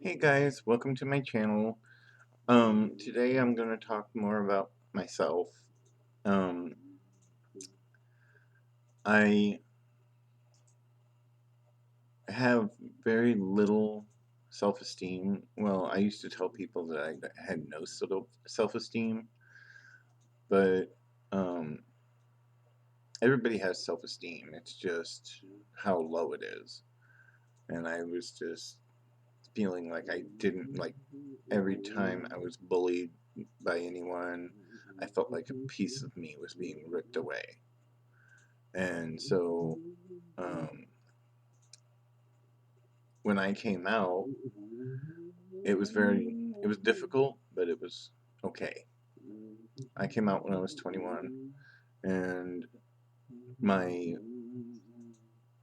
Hey guys, welcome to my channel. Today I'm going to talk more about myself. Um, I have very little self-esteem. Well, I used to tell people that I had no sort of self-esteem, but um, everybody has self-esteem. It's just how low it is. And I was just feeling like I didn't like every time I was bullied by anyone, I felt like a piece of me was being ripped away. And so um, when I came out, it was difficult, but it was okay. I came out when I was 21, and my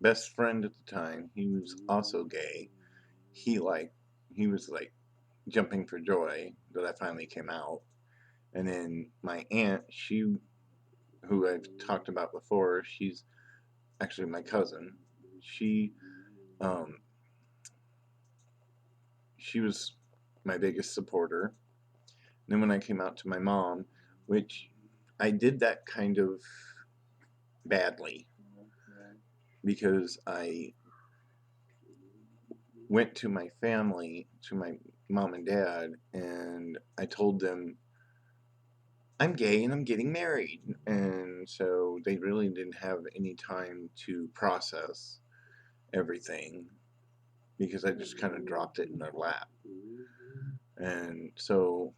best friend at the time, he was also gay. He like, he was like jumping for joy that I finally came out. And then my aunt, who I've talked about before, she's actually my cousin. She, um, she was my biggest supporter. And then when I came out to my mom, which I did that kind of badly because I went to my family, to my mom and dad, and I told them I'm gay and I'm getting married. And so they really didn't have any time to process everything because I just kind of dropped it in their lap. And so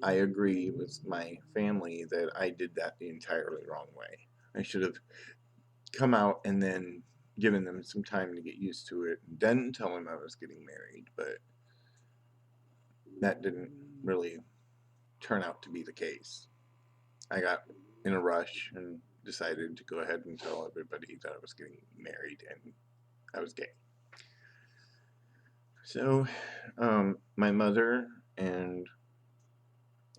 I agree with my family that I did that the entirely wrong way. I should have come out and then given them some time to get used to it and then tell them I was getting married, but that didn't really turn out to be the case. I got in a rush and decided to go ahead and tell everybody that I was getting married and I was gay. So, my mother and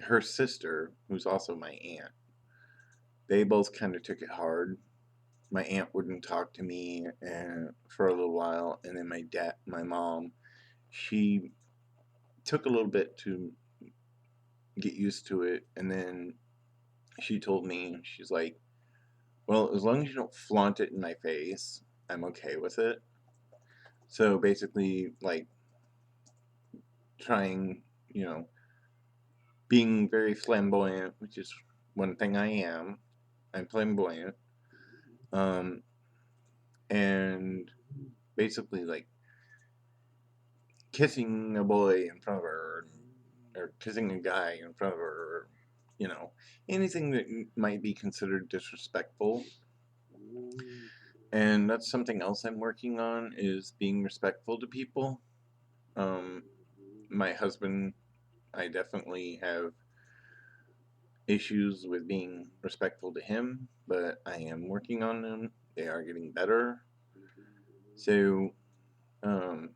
her sister, who's also my aunt, they both kind of took it hard. My aunt wouldn't talk to me and for a little while, and then my mom, she took a little bit to get used to it, and then she told me, she's like, well, as long as you don't flaunt it in my face, I'm okay with it. So basically, like trying, you know, being very flamboyant, which is one thing I am. I'm flamboyant. Um, and basically, like kissing a boy in front of her, or kissing a guy in front of her, or, you know, anything that might be considered disrespectful. And that's something else I'm working on is being respectful to people. Um, my husband, I definitely have issues with being respectful to him, but I am working on them. They are getting better. So, um,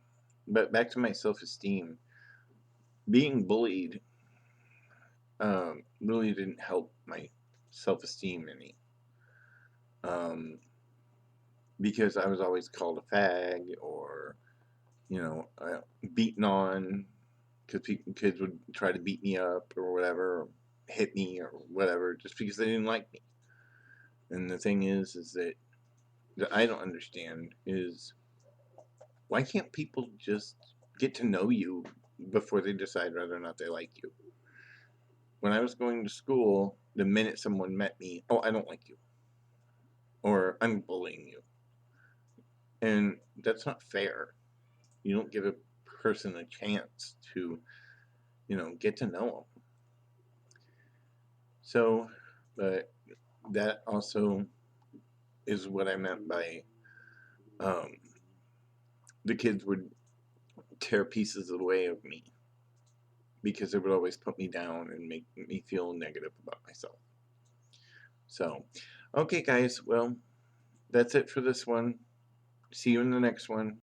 but back to my self-esteem. Being bullied really didn't help my self-esteem any. Um, because I was always called a fag or, you know, beaten on because kids would try to beat me up or whatever, or hit me or whatever, just because they didn't like me. And the thing is that I don't understand is why can't people just get to know you before they decide whether or not they like you? When I was going to school, the minute someone met me, oh, I don't like you, or I'm bullying you, and that's not fair. You don't give a person a chance to, you know, get to know them. So, but that also is what I meant by um, the kids would tear pieces away of me because it would always put me down and make me feel negative about myself. So, okay, guys, well, that's it for this one. See you in the next one.